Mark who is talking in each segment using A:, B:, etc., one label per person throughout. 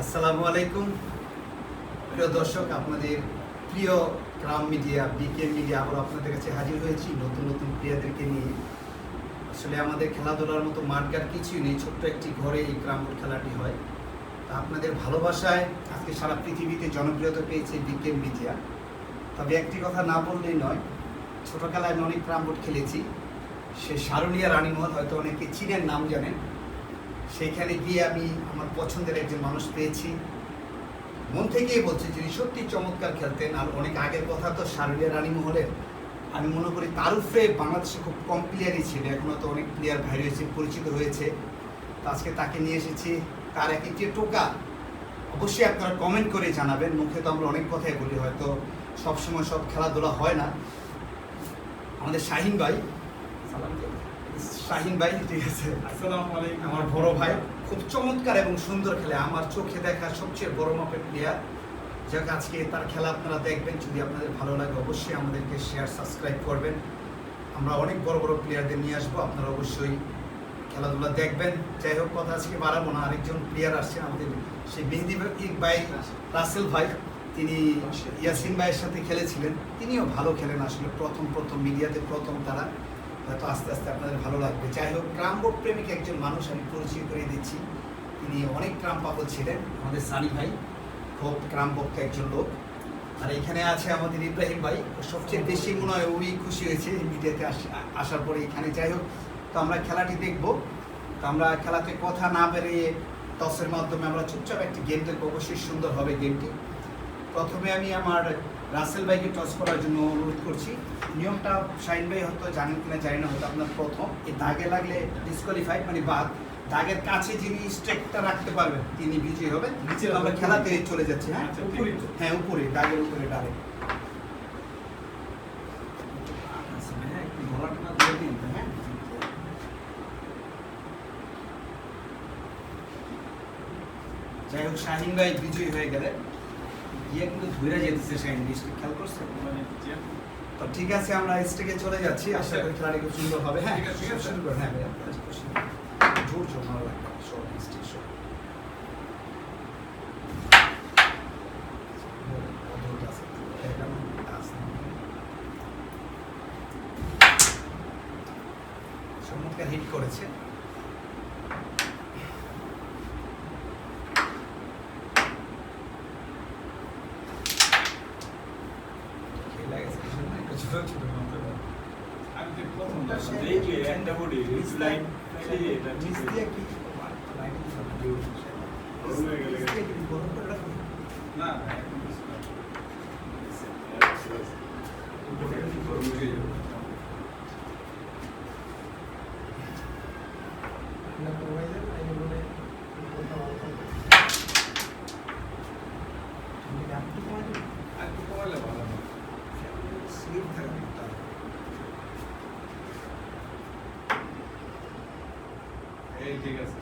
A: আসসালামু আলাইকুম প্রিয় দর্শক, আপনাদের প্রিয় ক্রাম মিডিয়া বিকেএম মিডিয়া আবার আপনাদের কাছে হাজির হয়েছি নতুন নতুন প্লেয়ারদেরকে নিয়ে। আসলে আমাদের খেলাধুলার মতো মাঠঘাট কিছুই নেই, ছোট্ট একটি ঘরে এই ক্রাম বোর্ড খেলাটি হয়। তা আপনাদের ভালোবাসায় আজকে সারা পৃথিবীতে জনপ্রিয়তা পেয়েছে বিকেএম মিডিয়া। তবে একটি কথা না বললেই নয়, ছোটোবেলায় আমি অনেক ক্রাম বোর্ড খেলেছি। সে সারুলিয়া রানীমহল, হয়তো অনেকে চীনের নাম জানেন। সেখানে গিয়ে আমি আমার পছন্দের একজন মানুষ পেয়েছি। মন থেকেই বলছি যিনি সত্যি চমৎকার খেলতেন। আর অনেক আগের কথা তো সারুলিয়া রানীমহলের, আমি মনে করি তার উপরে বাংলাদেশে খুব কম প্লেয়ারই ছিল, এখনও তো অনেক প্লেয়ার বাইরে হয়েছে, পরিচিত হয়েছে। তো আজকে তাকে নিয়ে এসেছি। তার এক একটি টোকা অবশ্যই আপনারা কমেন্ট করে জানাবেন। মুখে তো আমরা অনেক কথাই বলি, হয়তো সবসময় সব খেলাধুলা হয় না। আমাদের শাহিন ভাই, শাহিন ভাই, ঠিক আছে,
B: আসসালামু আলাইকুম।
A: আমার বড় ভাই, খুব চমৎকার এবং সুন্দর খেলে, আমার চোখে দেখা সবচেয়ে বড় মাপের প্লেয়ার। যাক, আজকে তার খেলা আপনারা দেখবেন। যদি আপনাদের ভালো লাগে অবশ্যই আমাদেরকে শেয়ার সাবস্ক্রাইব করবেন। আমরা অনেক বড় বড় প্লেয়ারদের নিয়ে আসবো, আপনারা অবশ্যই খেলাধুলা দেখবেন। যাই হোক, কথা আজকে বাড়াবো না। আরেকজন প্লেয়ার আসছেন আমাদের, সেই মেহেদি ভাই, রাসেল ভাই। তিনি ইয়াসিন ভাইয়ের সাথে খেলেছিলেন, তিনিও ভালো খেলেন। আসলে প্রথম মিডিয়াতে তারা, হয়তো আস্তে আস্তে আপনাদের ভালো লাগবে। যাই হোক, ক্রাম বোর্ড প্রেমিক একজন মানুষ আমি পরিচয় করে দিচ্ছি। তিনি অনেক ক্রাম পাগল ছিলেন, আমাদের সানি ভাই, খুব ক্রাম ভক্ত একজন লোক। আর এখানে আছে আমাদের ইব্রাহিম ভাই, সবচেয়ে বেশি মনে হয় ওই খুশি হয়েছে মিডিয়াতে আসার পরে এখানে। যাই হোক, তো আমরা খেলাটি দেখব। তো আমরা খেলাতে কথা না বেরিয়ে টসের মাধ্যমে আমরা চুপচাপ একটি গেম দেখবো, অবশ্যই সুন্দর হবে গেমটি। প্রথমে আমি আমার রাসেল ভাইকে টস করার জন্য অনুরোধ করছি। নিয়মটা শাহিন ভাই হয়তো জানেন কিনা জানি না, হয়তো আপনার প্রথম এই দাগে লাগলে ডিসকোয়ালিফাইড, মানে বাদ। দাগের কাছে যিনি স্ট্রাইকটা রাখতে পারবেন তিনি বিজয়ী হবেন। নিচে আমরা খেলাতে চলে যাচ্ছি। হ্যাঁ, হ্যাঁ, উপরে, দাগের উপরে ডাইরেক্ট। একটু গলাটা না দিয়ে দিন। হ্যাঁ, যাই হোক, শাহিন ভাই বিজয়ী হয়ে গেলেন। গিয়ে কিন্তু ধরে যেতেছে শাহিন, স্ট্রিক খেয়াল করছে। তো ঠিক আছে, আমরা স্ট্রিকে চলে যাচ্ছি। আশা করি খেলাটি খুব সুন্দর হবে। হ্যাঁ, ঠিক আছে, শুরু করুন। হ্যাঁ ভাইয়া, জোর ভালো লাগবে। স্ট্রিক শো চমৎকার হিট করেছে।
B: ঠিক আছে।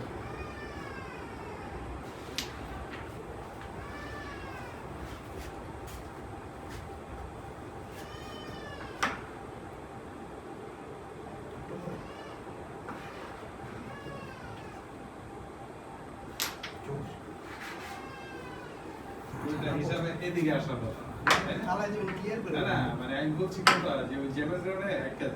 B: হিসাবে এদিকে আসার কথা না, মানে আমি বলছি কথা যে ওই জেমের কারণে একটা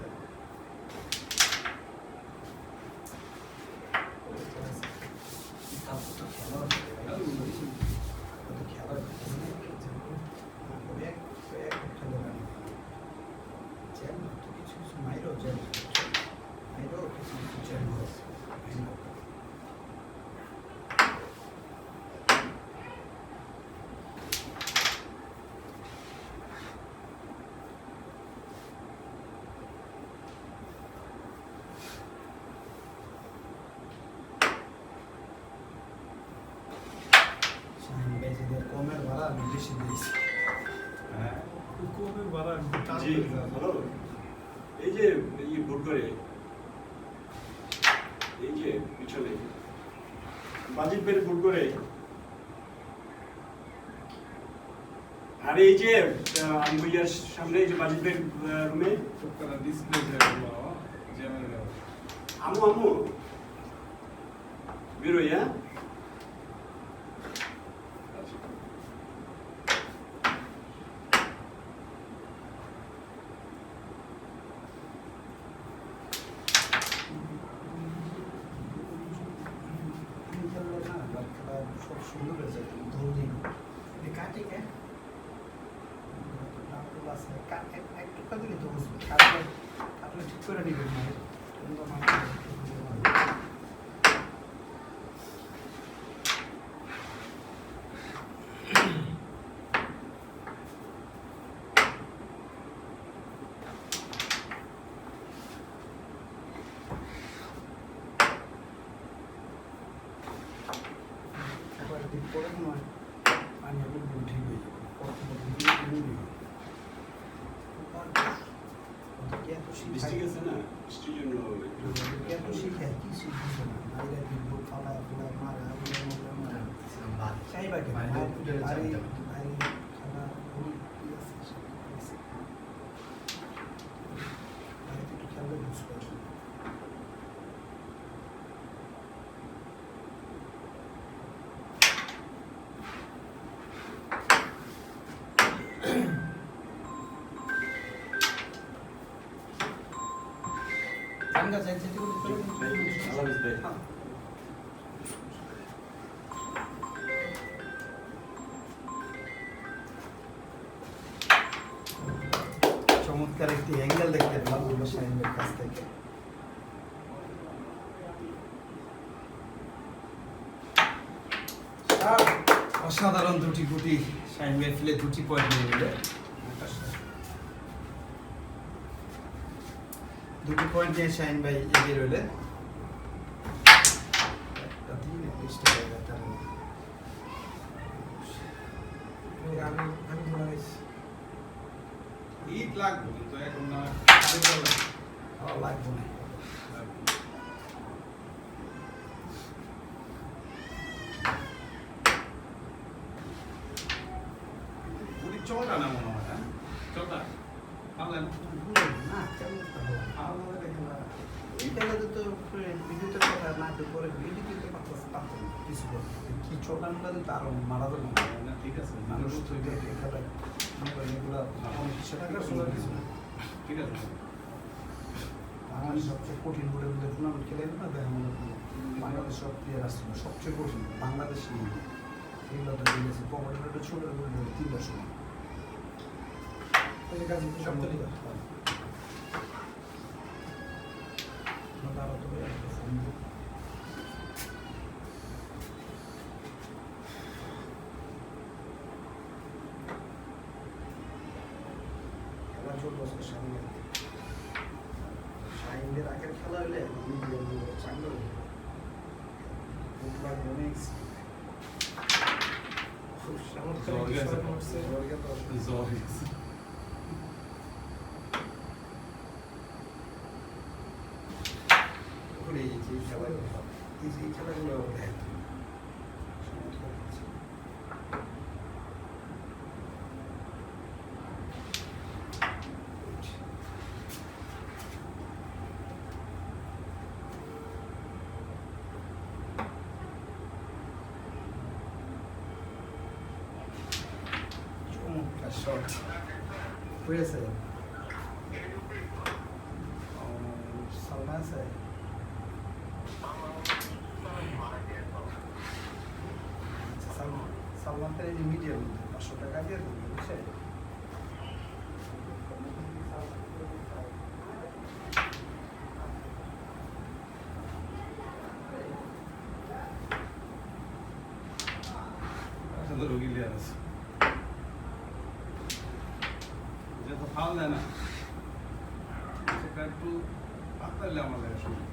A: কমের ভাড়া আমি বেশি দিয়েছি।
B: কমের ভাড়া
C: জি, হ্যালো। এই যে ভোট করে এই যে পিছনে বাজিত পেরে ভোট করে, আর এই যে আমবইয়ার সামনে যে বাজিত পের রুমে
B: ডিসপ্লে
C: আমু বেরোই। হ্যাঁ,
A: খেলা সব সুন্দর হয়ে যায় ধরলি কাটে কে একটু কাটলে তো বুঝবে কাটলে ঠিক করে দিবেন না পরে নয় আমি এখন ঠিক হয়ে যাবো
C: বৃষ্টি গেছে না বৃষ্টির জন্য
A: এত শিখে কি শিখছে না নাইলে কিন্তু ফালা ফুলা মারা মারা চাইবা কেন আরে খানা ওই কি আছে আরে একটু খেলবে বুঝতে পারছি Anga sen sesi
C: আল্লাহ হাফেজ ভাই
A: চমৎকার একটি অ্যাঙ্গেল দেখতে পেলাম দুটো শাহিনের কাছ থেকে অসাধারণ দুটি গুটি শাহিন ভাই ফেলে দুটি পয়েন্ট নিয়ে নিলে দুটি পয়েন্ট নিয়ে শাহিন ভাই এগিয়ে রইলেন একটা দিন লিস্টে জায়গাটা আমি ধরে
B: ঈদ লাগবে কিন্তু এখন না
A: লাগবো না
B: পুরি চলটা না মনে হয় হ্যাঁ চলটা আমলেন
A: না কেমন আমাদের দেখলাম এইটাকে তো ভিডিওতে কথা না করে ভিডিওতে কথা পারতাম কিছু কি ছোটা মিলা তো আরো মারা যাবে
B: না ঠিক আছে
A: মানুষ তো এটা খেলা এগুলো সেটা শোনা কিছু না
B: ঠিক আছে
A: বাংলাদেশ সবচেয়ে কঠিন করে টুর্নামেন্ট খেলে না দেখা মনে করি বাংলাদেশ সব প্লেয়ার আসছিল সবচেয়ে কঠিন বাংলাদেশ এগুলো তো খেলেছে পকেটে ছোট করে 3 বছর ওই কাজ সব তো খেলা চলবে সামনে শাহিনদের আগের খেলা হলে চাঙ্গল অনেক খুব এই খেলাগুলো চমৎকার শট হয়েছে সালমান আছে সালমান খান এই যে মিডিয়াম 500 টাকা দিয়ে দেবে বুঝছে
B: তো রোগী লিয়ে আছে যে তো ফাল দেয় না সেটা একটু পাতালে আমাদের সময়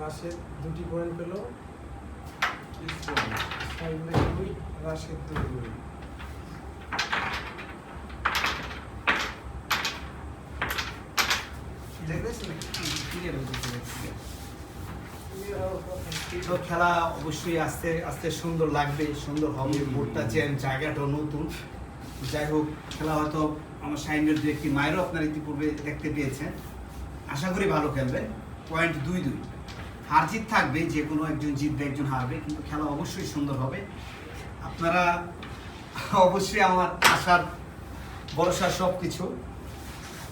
D: রাশেদ 2টি পয়েন্ট পেল, শাহিন ভাই 2, রাশেদ 2।
A: তো খেলা অবশ্যই আস্তে আস্তে সুন্দর লাগবে, সুন্দর হবে, বোর্ডটা চেঞ্জ, জায়গাটাও নতুন। যাই হোক, খেলা হয়তো আমার শাহিনের দু একটি মায়েরও আপনারা ইতিপূর্বে দেখতে পেয়েছেন। আশা করি ভালো খেলবে। পয়েন্ট 2-2, হার জিত থাকবে, যে কোনো একজন জিতবে একজন হারবে, কিন্তু খেলা অবশ্যই সুন্দর হবে। আপনারা অবশ্যই আমার আশার ভরসা সব কিছু,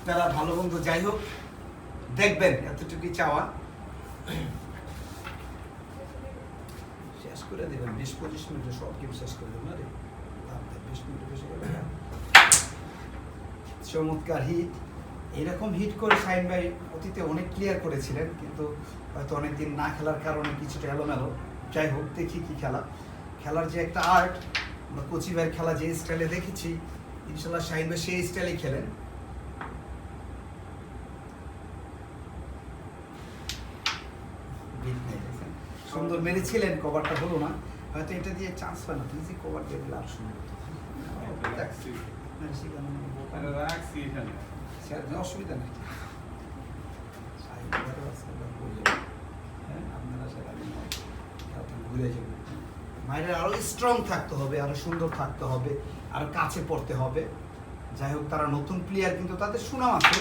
A: তারা ভালো মন্দ যাই হোক দেখবেন, এতটুকুই চাওয়া। শেষ করে দেবেন 20-25 মিনিটে সব গেম শেষ করে দেবেন। আরে 20 মিনিট বেশি করে চমৎকার হিট। এরকম হিট করে শাহিন ভাই অতীতে অনেক ক্লিয়ার করেছিলেন, কিন্তু হয়তো অনেকদিন না খেলার কারণে কিছুটা এলোমেলো। যাই হোক, দেখি কি খেলার যে একটা আর্ট, আমরা কোচি ভাইয়ের খেলা যে স্টাইলে দেখেছি, ইনশাল্লাহ শাহিন ভাই সেই স্টাইলেই খেলেন। সুন্দর মেরেছিলেন, কভারটা হলো না, হয়তো এটা দিয়ে চান্স পায় না। তুই যে কভার দিয়ে দিলে আর সুন্দর হতো। অসুবিধা নেই, ঘুরে যাবে। মায়ের আরো স্ট্রং থাকতে হবে, আরো সুন্দর থাকতে হবে, আরো কাছে পড়তে হবে। যাই হোক, তারা নতুন প্লেয়ার, কিন্তু তাদের সুনাম আছে।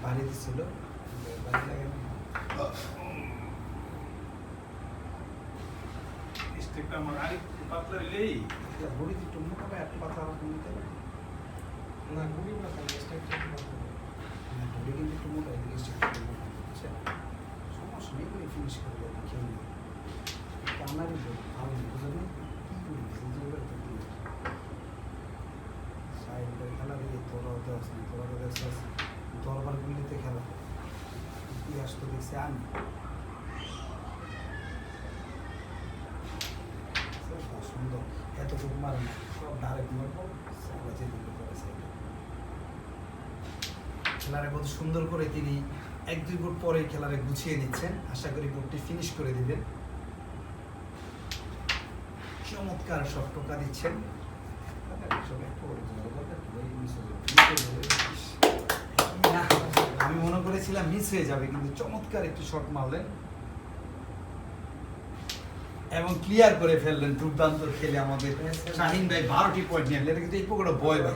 A: বাড়ি দিছিল বড়ি একটু মোটা ভাই, একটু পাতা নিতে হবে
D: না, গুড়ি পাতা স্ট্রাকচার
A: বড়ি কিন্তু একটু মোটা, এদিকে স্ট্রাকচার মোটা। আচ্ছা, সমস্যা নেই, করে ফিনিশ করে দেবো, খেয়ে নেব। কানারি ভালো বুঝলেন সাইডের খেলা দিয়ে তোরাও দেওয়া আছে, তোরা দেখছিস দরবার গুলিতে খেলা ইতিহাস তো দেখছি আমি। সুন্দর, এতটুকু মারে না, সব ডাইরেক্ট মারবো, খেলারে কত সুন্দর করে তিনি 1-2 ফুট পরে খেলারে গুছিয়ে নিচ্ছেন। আশা করি বোর্ডটি ফিনিশ করে দিবেন। চমৎকার সব টোকা দিচ্ছেন। আমি মনে করেছিলাম মিস হয়ে যাবে, কিন্তু চমৎকার একটি শট মারলেন এবং ক্লিয়ার করে ফেললেন। দুর্দান্ত খেলে আমাদের শাহিন ভাই 12টি পয়েন্ট নিয়ে এটা কিন্তু এই পকেটে বয় ভাই।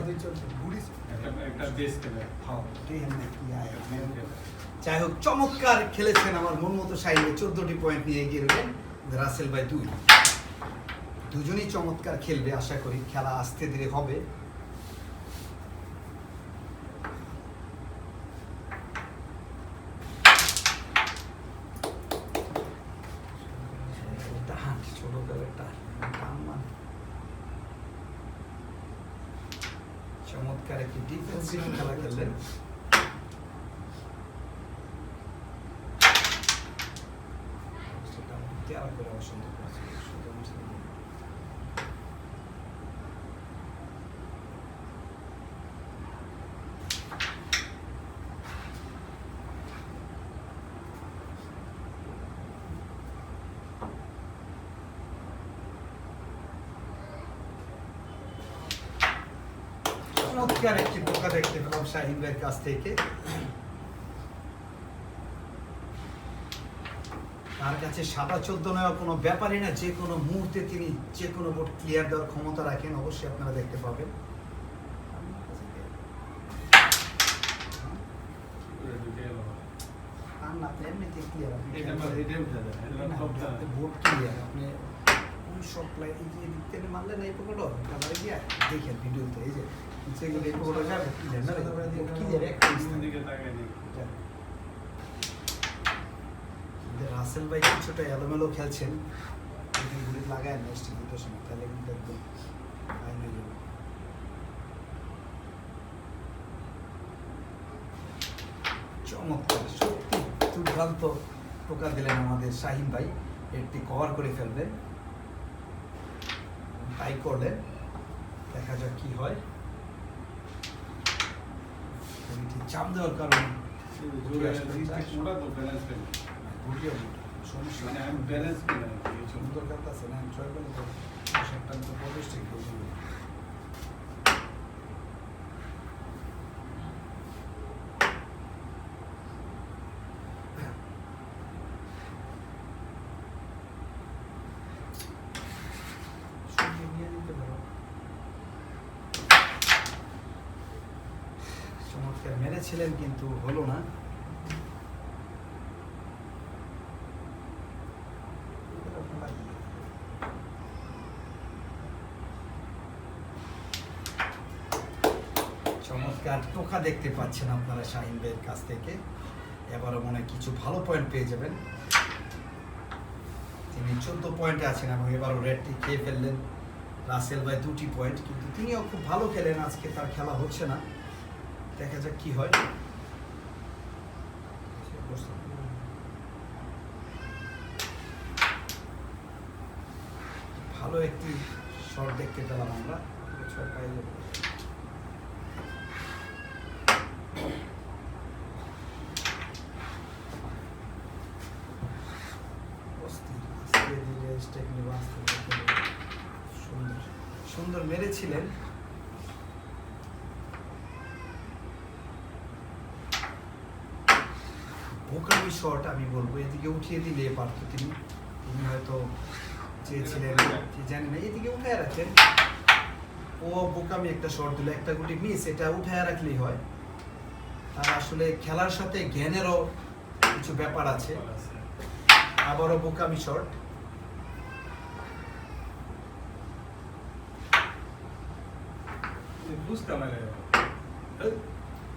A: যাই হোক, চমৎকার খেলেছেন আমার মন মতো শাহিন 14টি পয়েন্ট নিয়ে এগিয়ে রইলেন। রাসেল ভাই 2, দুজনেই চমৎকার খেলবে। আশা করি খেলা আস্তে ধীরে হবে। চমৎকার একটি ডিফেন্সিভ খেলা খেললেন। সেটা তেয়ার করে অসুন্দর করেছে। চমৎকার একটি টোকা দেখতে পেলাম শাহিন ভাইয়ের কাছ থেকে। তার কাছে 7-14 নেওয়া কোনো ব্যাপারই না, যে কোনো মুহূর্তে তিনি যে কোনো বোর্ড ক্লিয়ার দেওয়ার ক্ষমতা রাখেন। অবশ্যই আপনারা দেখতে পাবেন। এমনিতে ক্লিয়ার, বোর্ড ক্লিয়ার। আপনি সব প্লাই এই যে দিক থেকে মারলেন এই পকেটও ক্যামেরা দিয়ে দেখেন ভিডিওতে, এই যে সেগুলো এই পকেটও যাবে ক্লিয়ার না, ক্লিয়ার একটা দিকে তাকায় দিই। রাসেল ভাই কিছুটা এলোমেলো খেলছেন, যদি গুলি লাগায় নেক্সট দুটোর সময়, তাহলে কিন্তু একদম ফাইন হয়ে যাবে। চমৎকার, সত্যি দুর্দান্ত টোকা দিলেন আমাদের শাহিন ভাই। এটি কভার করে ফেলবেন, তাই করলেন। দেখা যাক কি হয়। এটি চাপ দেওয়ার কারণে
B: জোরে রিস্ট্রিক্ট মোটা তো ব্যালেন্স পেন
A: ঘুরিয়ে সমস্যা
B: মানে আমি ব্যালেন্স পেন এই জন্য
A: সুন্দর কাটতেছে না, ছয় বলে তো একটা তো প্রবেশ ঠিক বুঝুন। চমৎকার মেরেছিলেন কিন্তু হলো না। চমৎকার টোকা দেখতে পাচ্ছেন আপনারা শাহিন ভাইয়ের কাছ থেকে। এবারও মনে হয় কিছু ভালো পয়েন্ট পেয়ে যাবেন। তিনি 14 পয়েন্টে আছেন এবং এবারও রেডটি খেয়ে ফেললেন। রাসেল ভাই 2টি পয়েন্ট, কিন্তু তিনিও খুব ভালো খেলেন। আজকে তার খেলা হচ্ছে না, দেখা যাক কি হয়। ভালো একটি শট দেখতে পেলাম আমরা। ছয় পাই যাবো। সুন্দর সুন্দর মেরেছিলেন। বোকামি শট আমি বলবো, এদিকে উঠিয়ে দিলে পারত তিনি। তিনি হয়তো চেয়েছিলেন কি জানি না, এদিকে উঠায় রাখেন। ও বোকামি একটা শট দিল, একটা গুটি মিস। এটা উঠায় রাখলেই হয়। তার আসলে খেলার সাথে জ্ঞানেরও কিছু ব্যাপার আছে। আবারও বোকামি শট।
B: বুঝতে পারে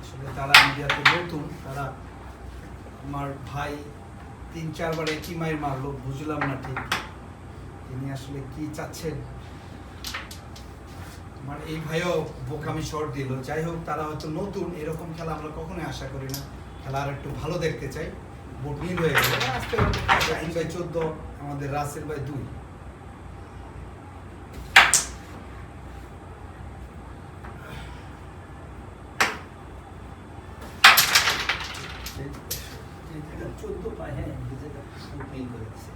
A: আসলে তারা মিডিয়াতে নতুন, তারা আমার ভাই 3-4 বার একই মাইর মারলো, বুঝলাম না ঠিক তিনি আসলে কি চাচ্ছেন। আমার এই ভাইও বোকামি শট দিল। যাই হোক, তারা হয়তো নতুন, এরকম খেলা আমরা কখনোই আশা করি না। খেলা আর একটু ভালো দেখতে চাই। বোট নীল হয়ে গেল। আজকে শাহিন ভাই 14, আমাদের রাসেল ভাই 2। যেটা 14 পায়, হ্যাঁ, যেটা বোট নীল করে দিচ্ছে।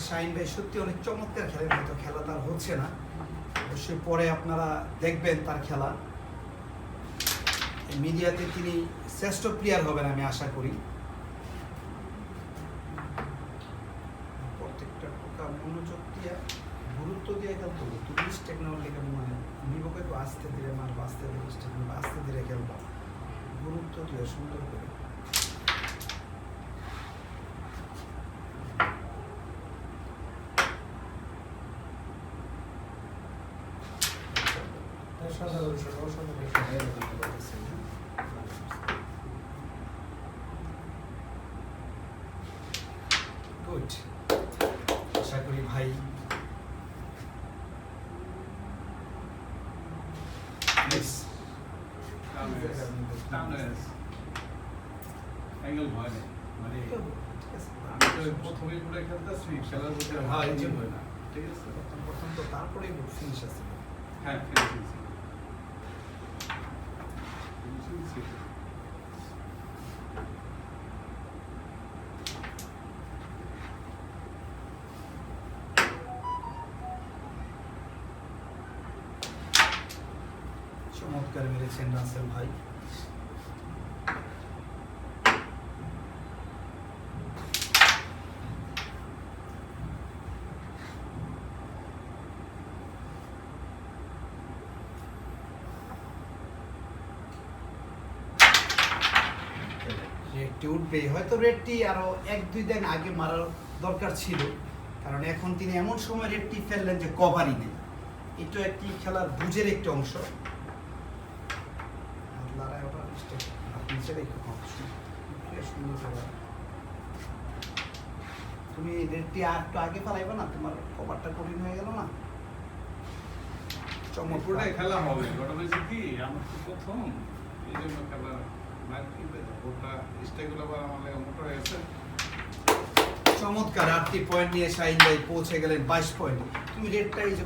A: শাহিন ভাই সত্যি অনেক চমৎকার খেলেন, হয়তো খেলা তার হচ্ছে না। অবশ্যই পরে আপনারা দেখবেন তার খেলা। মিডিয়াতে তিনি শ্রেষ্ঠ প্লেয়ার হবেন আমি আশা করি। প্রত্যেকটা টোকা মনোযোগ দিয়ে গুরুত্ব দিয়ে খেলতে হবে। তুমি টেকনোলজি মানে নিবকে একটু আস্তে ধীরে মারবো, আস্তে ধীরে আস্তে ধীরে খেলবো, গুরুত্ব দিয়ে সুন্দর করে। গুড, আশা করি ভাই
B: অ্যাঙ্গেল ভয় নেই মানে আমি তো প্রথমেই পুরো খেলতেছি খেলার মধ্যে
A: হ্যাঁ, এই জন্য।
B: হয় না ঠিক আছে
A: প্রথম তো তারপরেই ফিনিশ আছে।
B: হ্যাঁ ফিনিশিং ছিল
A: চমৎকার মেরেছেন রাসেল ভাই। রেডটি উঠবে, হয়তো রেডটি আরো 1-2 দিন আগে মারার দরকার ছিল, কারণ এখন তিনি এমন সময় রেডটি ফেললেন যে কভারই নেই। এটা একটি খেলার বুঝের একটি অংশ। লড়াই ওটা নিচে রেখে সুন্দর করে তুমি রেডটি আর একটু আগে ফেলাইবে না, তোমার কভারটা কঠিন হয়ে গেল না।
B: পুরোটাই খেলা হবে, ঘটনা হয়েছে কি আমার তো প্রথম, এই জন্য খেলা ওটা স্টেগুলো আবার আমার লাগে মোটা হয়ে গেছে।
A: চমৎকার 8টি পয়েন্ট নিয়ে শাহিন ভাই পৌঁছে গেলেন 22 পয়েন্ট। তুমি রেডটা এই যে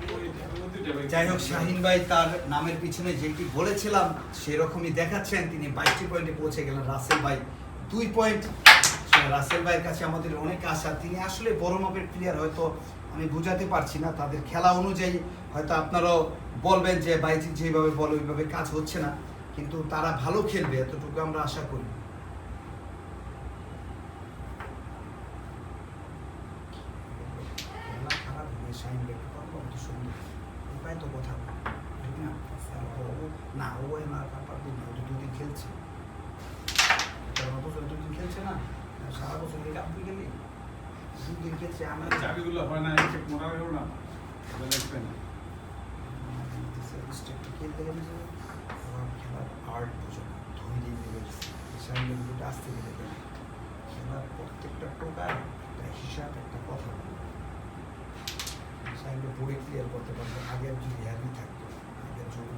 A: যাই হোক, শাহিন ভাই তার নামের পিছনে যেটি বলেছিলাম সেরকমই দেখাচ্ছেন, তিনি 22টি পয়েন্টে পৌঁছে গেলেন। রাসেল ভাই 2 পয়েন্ট। রাসেল ভাইয়ের কাছে আমাদের অনেক আশা, তিনি আসলে বড় মাপের প্লেয়ার, হয়তো আমি বুঝাতে পারছি না, তাদের খেলা অনুযায়ী হয়তো আপনারাও বলবেন যে বাইজি যেভাবে বলে ওইভাবে কাজ হচ্ছে না, কিন্তু তারা ভালো খেলবে এতটুকু আমরা আশা করি। খেলা খারাপ হয়ে শাহিন ভাই কত সুন্দর উপায় তো কথা ঠিক না। না ও না পারবে না, ও তো 2 দিন খেলছে, বছর 2 দিন খেলছে না, সারা বছর এই আপনি গেলে 2 দিন খেলছে। আমার
B: চাবিগুলো হয় না, চেক মোটা হয়েও না, লাগবে না।
A: খেলতে গেলে যে খেলার আর্ট বোঝো না, ধৈর্য দেবে সাইনগুলোটা আসতে গেলে খেলার প্রত্যেকটা টোকার একটা হিসাব, একটা কথা সাইনটা পড়ে ক্লিয়ার করতে পারবে। আগের যদি হ্যাভি থাকতো, আগের জমি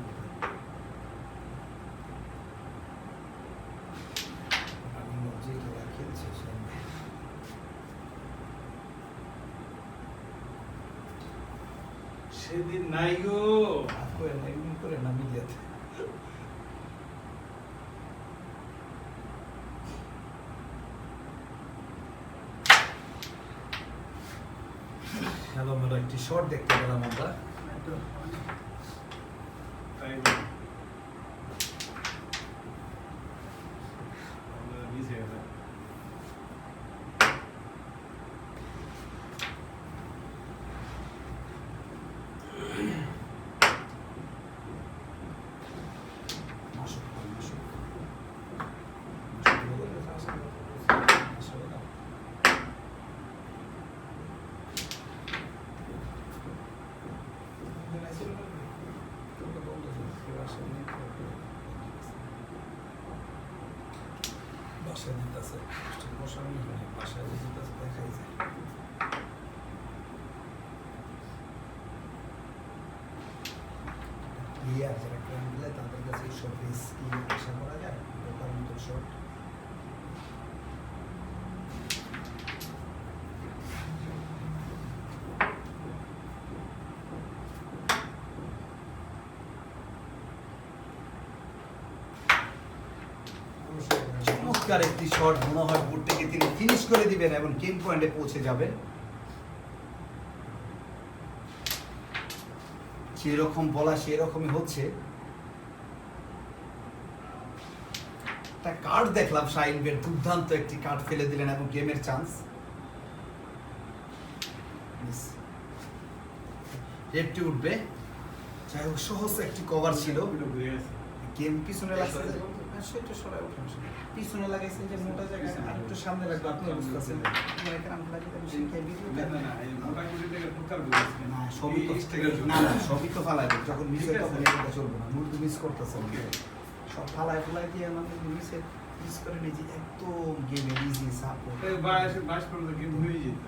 A: যে খেলা খেলছে
B: সেদিন নাই গো,
A: করে না এমনি করে না মিডিয়াতে। হ্যালো মেলো একটি শর্ট দেখতে পেলাম আমরা।
B: তাই মিস হয়ে গেছে।
A: বাসায় দিতেছে বসানো বাসায় দিতেছে দেখাই যায়। প্লেয়ার যারা ক্রাম দিলে তাদের কাছে এইসব রিস্কি আশা করা যায়, বোকার মতো শট। চমৎকার একটি শট, মনে হয় বুট থেকে তিনি ফিনিশ করে দিবেন এবং গেম পয়েন্টে পৌঁছে যাবেন। যেরকম বলা সেরকমই হচ্ছে। একটা কার্ড দেখলাম শাহিন ভাই, দুর্দান্ত একটি কার্ড ফেলে দিলেন এবং গেমের চান্স। রেডটি উঠবে। যাই হোক, সহজ একটি কভার ছিল। গেম পিছনে লাগছে, সেটা সরাই উঠে পিছনে লাগাইছেন যে মোটা জায়গায় আর একটু সামনে লাগবে, আপনি বুঝতেছেন না সবই তো না না সবই তো ফালাইবে, যখন মিসে তখন এটা চলবে না, মুড মিস করতেছেন সব ফালাই ফালাই দিয়ে আমাদের মিসে মিস করে নিয়েছি একদম গেমে ইজি সাপোর্ট
B: 22 পর্যন্ত গেম হয়ে যেত।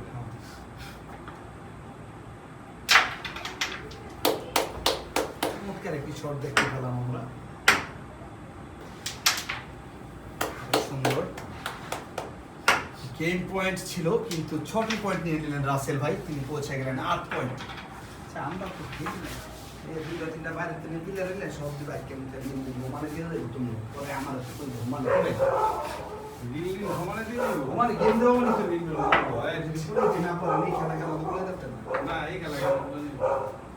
A: চমৎকার একটি শট দেখতে পেলাম আমরা, সুন্দর গেম পয়েন্ট ছিল, কিন্তু 6টি পয়েন্ট নিয়ে নিলেন রাসেল ভাই, তিনি পৌঁছে গেলেন 8 পয়েন্ট। আচ্ছা আমরা তো খেলি না, এই 2-3টা বাইরে থেকে দিলে রইলে সব দিবা কেমন ঘুমালে দিয়ে দেবো তুমি, পরে আমার তো ঘুমালে হবে ঘুমালে গেম দেবো মানে তো গেম দেবো না, পরে এই খেলা খেলা তো বলে দিতেন
B: না, এই খেলা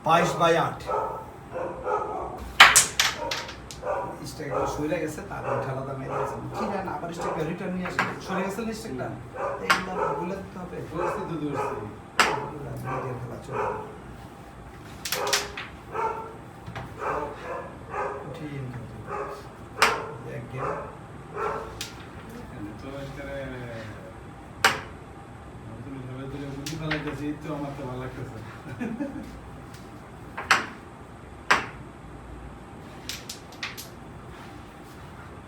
A: 22/8 স্ট্রাইকটা সরে গেছে, তারপর খেলাটা মেরে গেছে ঠিক আছে, আবার স্ট্রাইকটা রিটার্ন নিয়ে আসে সরে গেছে না স্ট্রাইকটা, এইগুলো বলে দিতে হবে।
B: পরিস্থিতি দূরস্থ
A: খেলা চলে কঠিন এক গেম
B: তো এখানে তুমি ভাবে তুলে বুঝি ভালো লাগতেছে, তো আমার তো ভালো লাগতেছে।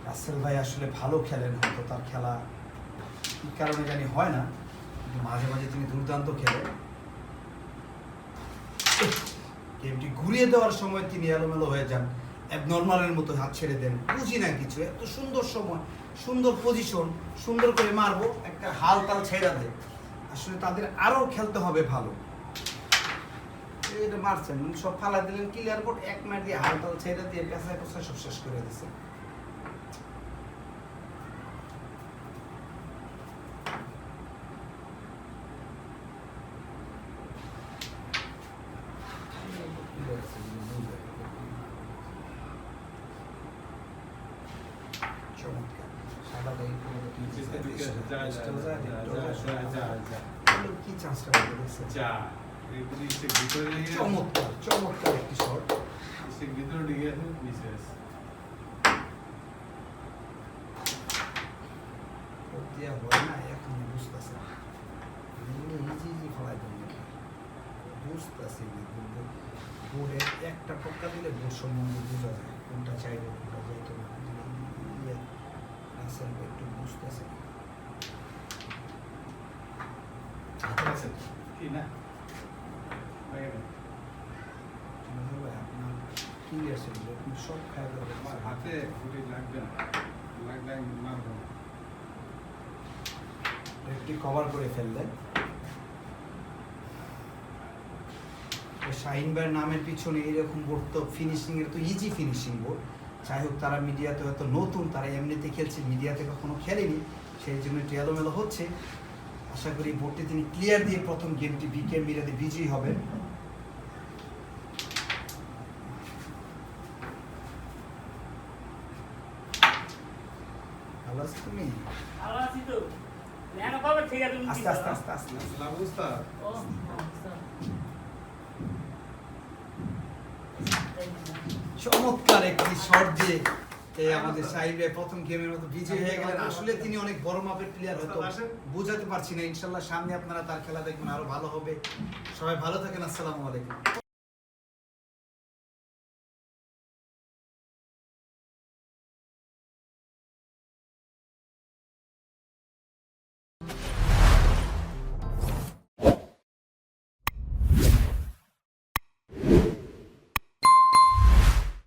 A: রাসেল ভাই আসলে ভালো খেলেন, হয়তো তার খেলা কি কারণে জানি হয় না, কিন্তু মাঝে মাঝে তিনি দুর্দান্ত খেলেন। গেমটি ঘুরিয়ে দেওয়ার সময় তিনি এলোমেলো হয়ে যান, অ্যাবনর্মালের মতো হাত ছেড়ে দেন, বুঝি না কিছু। এত সুন্দর সময়, সুন্দর পজিশন, সুন্দর করে মারবো, একটা হাল তাল ছেড়ে দেয়। আসলে তাদের আরও খেলতে হবে ভালো। এটা মারছেন সব ফালা দিলেন, ক্লিয়ার বোর্ড এক ম্যাচ দিয়ে হাল তাল ছেড়ে দিয়ে পেঁচায় পেঁচায় সব শেষ করে দিচ্ছে। চমৎকার সাদা দাই কি চান্সটা দেখছেন?
B: যা এগুলি স্টেক ভিতরে নিয়ে
A: চমৎকার চমৎকার একটি শট।
B: স্টেক ভিতরে ঢুকে আছে নিচে আছে।
A: দেওয়া হয় না এখন বুঝতেছে না, ইজি ইজি ফলাই দেন বুঝতেছি কিন্তু বোর্ডে একটা পক্কা দিলে বোর্ড সম্বন্ধে বোঝা যায় কোনটা চাইবে কোনটা যাইতো না। রাসেল একটু বুঝতেছে না।
B: আছে কি না হয়ে গেল।
A: আপনার ক্লিয়ার ছিল আপনি সব খায়
B: আমার হাতে গুলি লাগবে না, লাগলে আমি মারবো না।
A: একটি কভার করে ফেললেন। শাহিন ভাইয়ের নামের পিছনে এরকম বোর্ড তো ফিনিশিং এর তো ইজি ফিনিশিং বোর্ড। যাই হোক তারা মিডিয়াতে হয়তো নতুন, তারা এমনিতে খেলছে, মিডিয়াতে কখনো খেলেনি, সেই জন্য একটু এলোমেলো হচ্ছে। আশা করি বোর্ডটি তিনি ক্লিয়ার দিয়ে প্রথম গেমটি বিকেএম মিরাতে বিজয়ী হবেন। ভালো আছো তুমি?
E: ভালো আছি তো। লেখানো কবে থেকে তুমি কি
A: আস্তে আস্তে আস্তে আস্তে আস্তে।
B: আসসালামু উস্তাদ।
E: ও আচ্ছা।
A: চমৎকার একটি শট দিয়ে আমাদের শাহিন ভাই প্রথম গেমের মতো বিজয়ী হয়ে গেলেন। আসলে তিনি অনেক বড় মাপের প্লেয়ার, হয়তো বোঝাতে পারছি না। ইনশাল্লাহ সামনে আপনারা তার খেলা দেখবেন, আরো ভালো হবে। সবাই ভালো থাকেন, আসসালামু আলাইকুম।